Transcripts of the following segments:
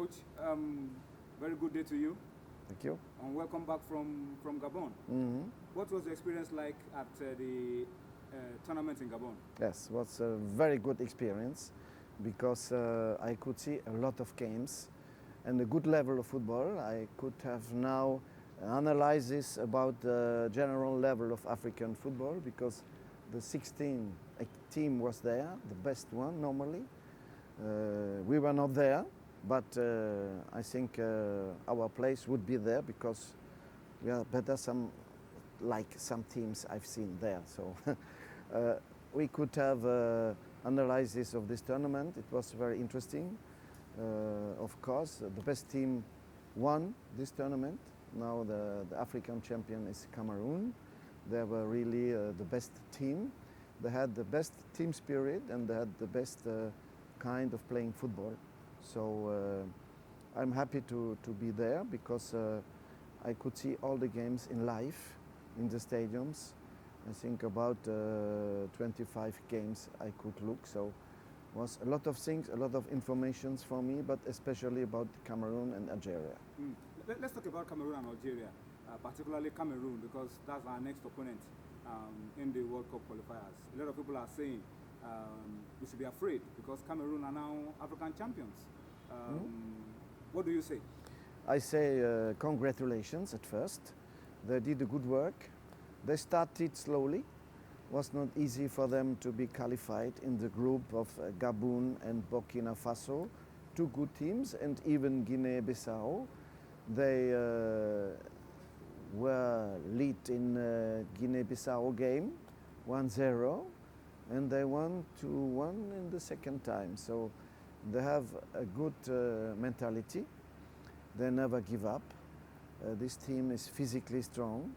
Coach. Very good day to you. Thank you. And welcome back from Gabon. What was the experience like at the tournament in Gabon? Yes, it was a very good experience because I could see a lot of games and a good level of football. I could have now analysis about the general level of African football because the 16 team was there, the best one normally. We were not there, but I think our place would be there because we are better like some teams I've seen there. So we could have analysis of this tournament. It was very interesting. Of course, the best team won this tournament. Now the African champion is Cameroon. They were really the best team. They had the best team spirit and they had the best kind of playing football. So I'm happy to be there because I could see all the games in live in the stadiums. I think about 25 games I could look. So it was a lot of things, a lot of information for me, but especially about Cameroon and Algeria. Let's talk about Cameroon and Algeria, particularly Cameroon, because that's our next opponent in the World Cup qualifiers. A lot of people are saying we should be afraid because Cameroon are now African champions. What do you say? I say congratulations at first. They did a good work. They started slowly. It was not easy for them to be qualified in the group of Gabon and Burkina Faso, two good teams, and even Guinea-Bissau. They were lead in Guinea-Bissau game 1-0, and they won 2-1 in the second time. So they have a good mentality. They never give up. This team is physically strong,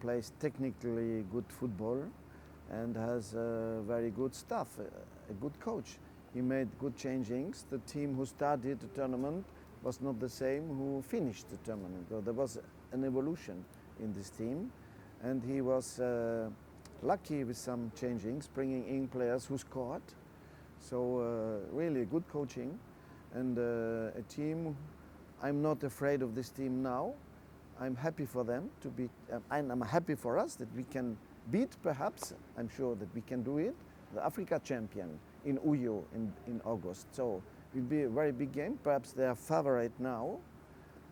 plays technically good football, and has very good staff, a good coach. He made good changings. The team who started the tournament was not the same who finished the tournament. So there was an evolution in this team, and he was lucky with some changings, bringing in players who scored. So really good coaching, and a team. I'm not afraid of this team now. I'm happy for them to be, and I'm happy for us that we can beat, perhaps, I'm sure that we can do it, the Africa champion in Uyo in August. So it will be a very big game. Perhaps they are favorite now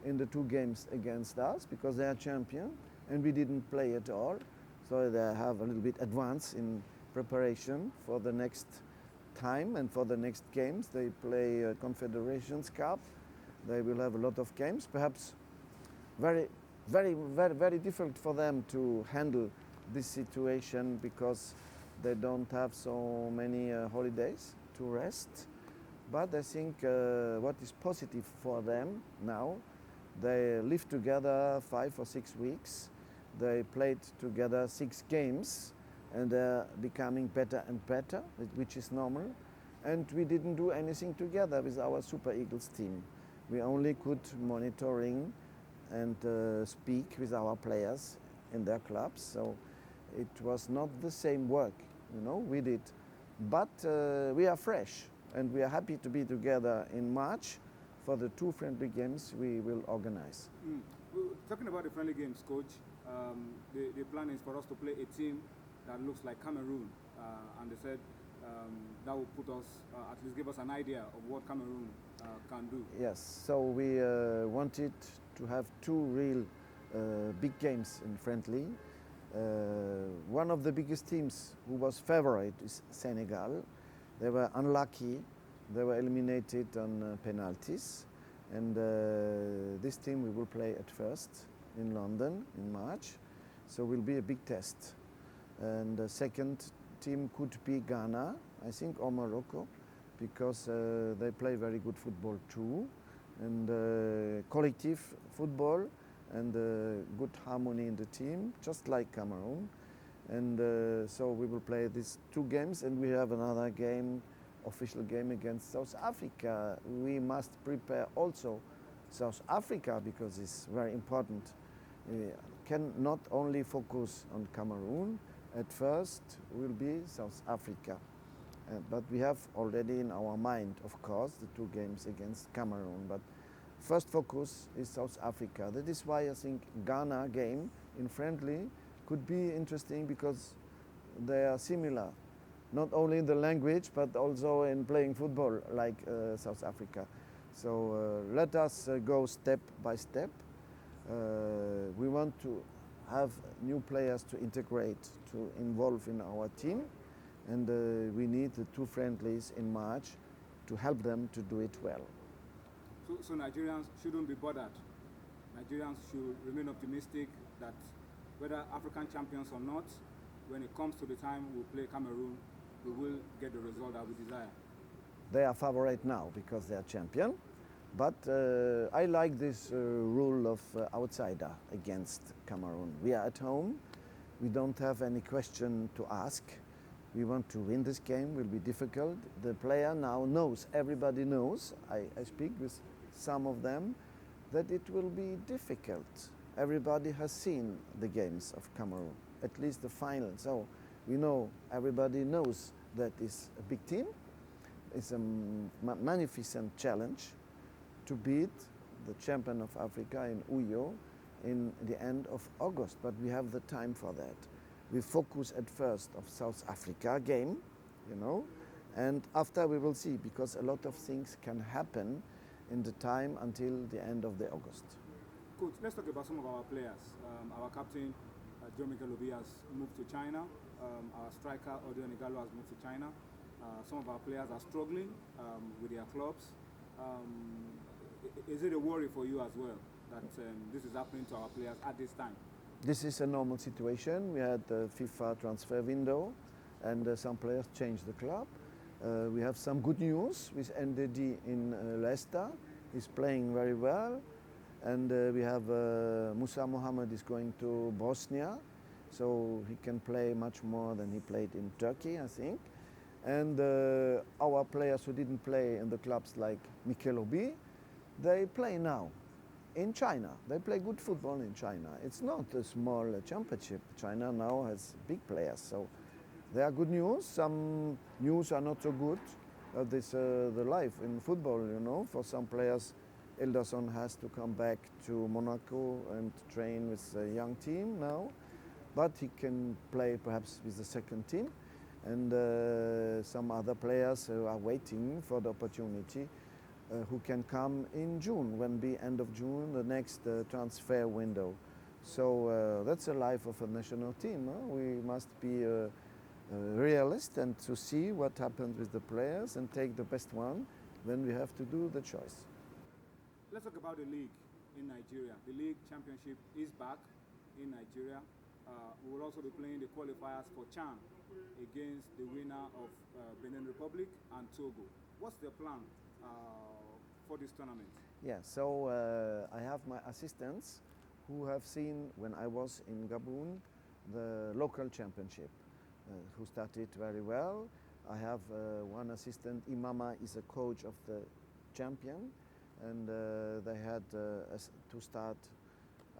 in the two games against us because they are champion and we didn't play at all. So they have a little bit advance in preparation for the next time and for the next games. They play Confederations Cup. They will have a lot of games, perhaps very difficult for them to handle this situation because they don't have so many holidays to rest. But I think what is positive for them now, they live together 5 or 6 weeks. They played together 6 games and they're becoming better and better, which is normal. And we didn't do anything together with our Super Eagles team. We only could monitoring and speak with our players in their clubs. So it was not the same work, we did. But we are fresh and we are happy to be together in March for the 2 friendly games we will organize. Talking about the friendly games, Coach, the plan is for us to play a team that looks like Cameroon. And they said that will put us, at least give us an idea of what Cameroon can do. Yes, so we wanted to have 2 real big games in friendly. One of the biggest teams who was favorite is Senegal. They were unlucky. They were eliminated on penalties. And this team we will play at first in London in March. So it will be a big test. And the second team could be Ghana, I think, or Morocco, because they play very good football too, and collective football, and good harmony in the team, just like Cameroon. And so we will play these 2 games, and we have another game, official game against South Africa. We must prepare also South Africa because it's very important. We can not only focus on Cameroon. At first will be South Africa. But we have already in our mind, of course, the 2 games against Cameroon. But first focus is South Africa. That is why I think Ghana game in friendly could be interesting because they are similar, not only in the language but also in playing football like South Africa. So let us go step by step. We want to have new players to integrate, to involve in our team, and we need the 2 friendlies in March to help them to do it well. So Nigerians shouldn't be bothered. Nigerians should remain optimistic that whether African champions or not, when it comes to the time we play Cameroon, we will get the result that we desire. They are favorite now because they are champion, but I like this rule of outsider against Cameroon. We are at home, we don't have any question to ask. We want to win this game, will be difficult. The player now knows, everybody knows, I speak with some of them, that it will be difficult. Everybody has seen the games of Cameroon, at least the final. So we know, everybody knows that it's a big team. It's a magnificent challenge to beat the champion of Africa in Uyo in the end of August, but we have the time for that. We focus at first of South Africa game, and after we will see, because a lot of things can happen in the time until the end of the August. Coach, let's talk about some of our players. Our captain, Joe Mikel Obi, has moved to China. Our striker, Odio Nigalo, has moved to China. Some of our players are struggling with their clubs. Is it a worry for you as well that this is happening to our players at this time? This is a normal situation. We had the FIFA transfer window and some players changed the club. We have some good news with NDD in Leicester. He's playing very well. And we have Musa Mohammed is going to Bosnia, so he can play much more than he played in Turkey, I think. And our players who didn't play in the clubs like Mikel Obi, they play now in China. They play good football in China. It's not a small championship. China now has big players, so there are good news. Some news are not so good. This the life in football, For some players, Elderson has to come back to Monaco and train with a young team now, but he can play perhaps with the second team. And some other players who are waiting for the opportunity who can come in June, when be end of June, the next transfer window. So that's the life of a national team. We must be realist and to see what happens with the players and take the best one when we have to do the choice. Let's talk about the league in Nigeria. The league championship is back in Nigeria. We will also be playing the qualifiers for CHAN against the winner of Benin Republic and Togo. What's the plan for this tournament? Yeah, so I have my assistants who have seen, when I was in Gabon, the local championship, who started very well. I have one assistant, Imama is a coach of the champion, and they had to start.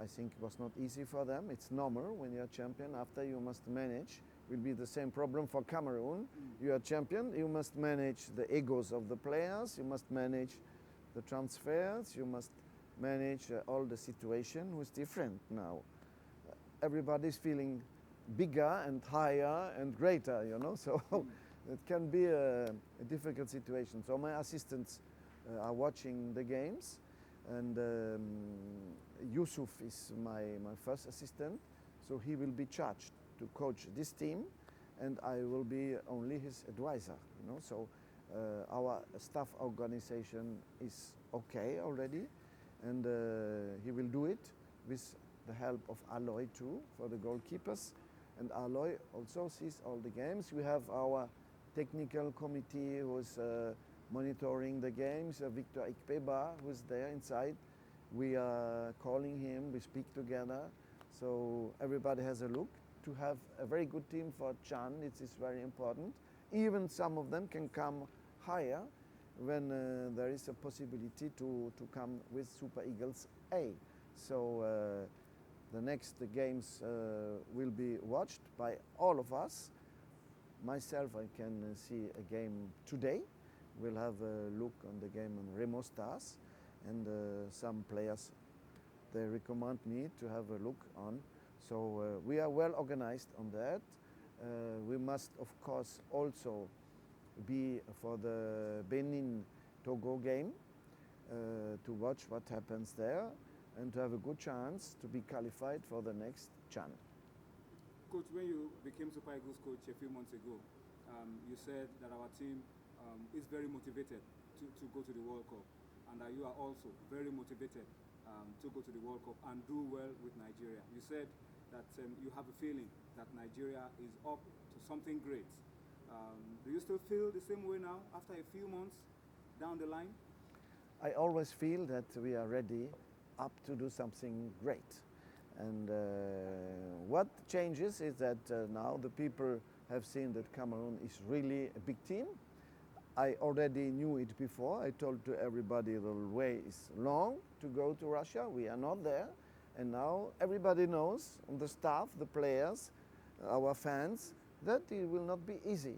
I think it was not easy for them. It's normal when you're champion. After you must manage. Will be the same problem for Cameroon. You are champion. You must manage the egos of the players. You must manage the transfers. You must manage all the situation. Who's different now? Everybody's feeling bigger and higher and greater. So it can be a difficult situation. So my assistants are watching the games, and Yusuf is my first assistant, so he will be charged to coach this team, and I will be only his advisor. So our staff organization is okay already, and he will do it with the help of Aloy too for the goalkeepers, and Aloy also sees all the games. We have our technical committee who is monitoring the games, Victor Ikpeba, who's there inside. We are calling him, we speak together, so everybody has a look. To have a very good team for CHAN, it is very important. Even some of them can come higher when there is a possibility to come with Super Eagles A. So the next games will be watched by all of us. Myself, I can see a game today. We'll have a look on the game on Remo Stars, and some players they recommend me to have a look on. So we are well organized on that. We must, of course, also be for the Benin-Togo game to watch what happens there and to have a good chance to be qualified for the next CHAN. Coach, when you became Super Eagles coach a few months ago, you said that our team is very motivated to go to the World Cup, and that you are also very motivated to go to the World Cup and do well with Nigeria. You said that you have a feeling that Nigeria is up to something great. Do you still feel the same way now after a few months down the line? I always feel that we are ready up to do something great. And what changes is that now the people have seen that Cameroon is really a big team. I already knew it before. I told to everybody the way is long to go to Russia. We are not there. And now everybody knows, the staff, the players, our fans, that it will not be easy.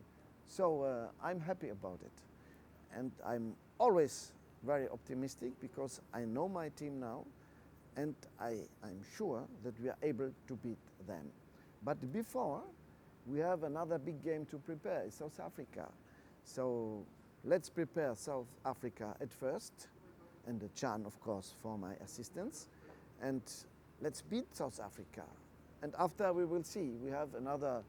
So I'm happy about it. And I'm always very optimistic because I know my team now, and I'm sure that we are able to beat them. But before, we have another big game to prepare, South Africa. So let's prepare South Africa at first, and the CHAN, of course, for my assistants. And let's beat South Africa. And after we will see, we have another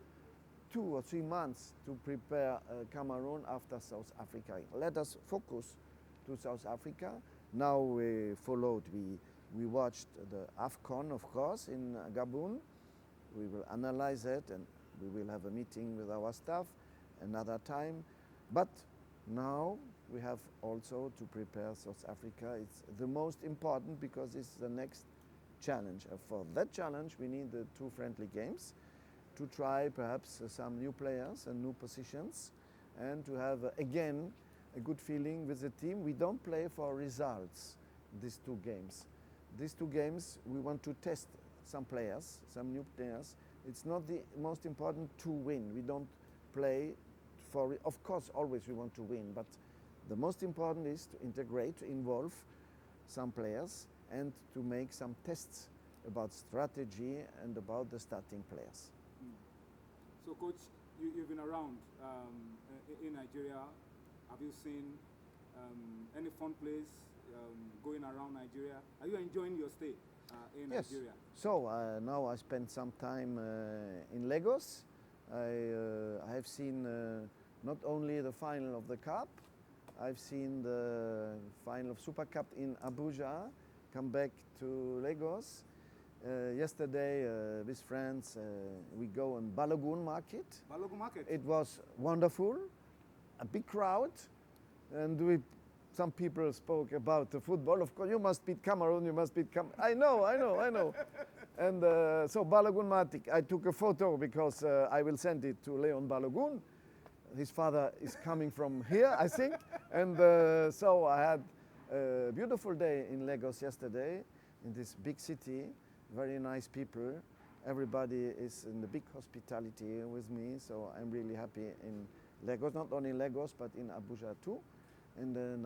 2 or 3 months to prepare Cameroon after South Africa. Let us focus to South Africa. Now we followed, we watched the AFCON, of course, in Gabon. We will analyze it, and we will have a meeting with our staff another time. But now we have also to prepare South Africa. It's the most important because it's the next challenge. For that challenge, we need the 2 friendly games to try perhaps some new players and new positions, and to have again a good feeling with the team. We don't play for results these 2 games. These 2 games we want to test some players, some new players. It's not the most important to win. We don't play for, of course always we want to win, but the most important is to integrate, to involve some players and to make some tests about strategy and about the starting players. So coach, you've been around in Nigeria. Have you seen any fun place going around Nigeria? Are you enjoying your stay in Nigeria? So now I spent some time in Lagos. I have seen not only the final of the Cup, I've seen the final of Super Cup in Abuja, come back to Lagos. Yesterday with friends we go on Balogun Market. Balogun Market? It was wonderful, a big crowd, and some people spoke about the football. Of course, you must beat Cameroon, you must beat Cameroon. I know. And so Balogun Market, I took a photo because I will send it to Leon Balogun. His father is coming from here, I think. And so I had a beautiful day in Lagos yesterday, in this big city, very nice people. Everybody is in the big hospitality with me, so I'm really happy in Lagos, not only in Lagos, but in Abuja too. And now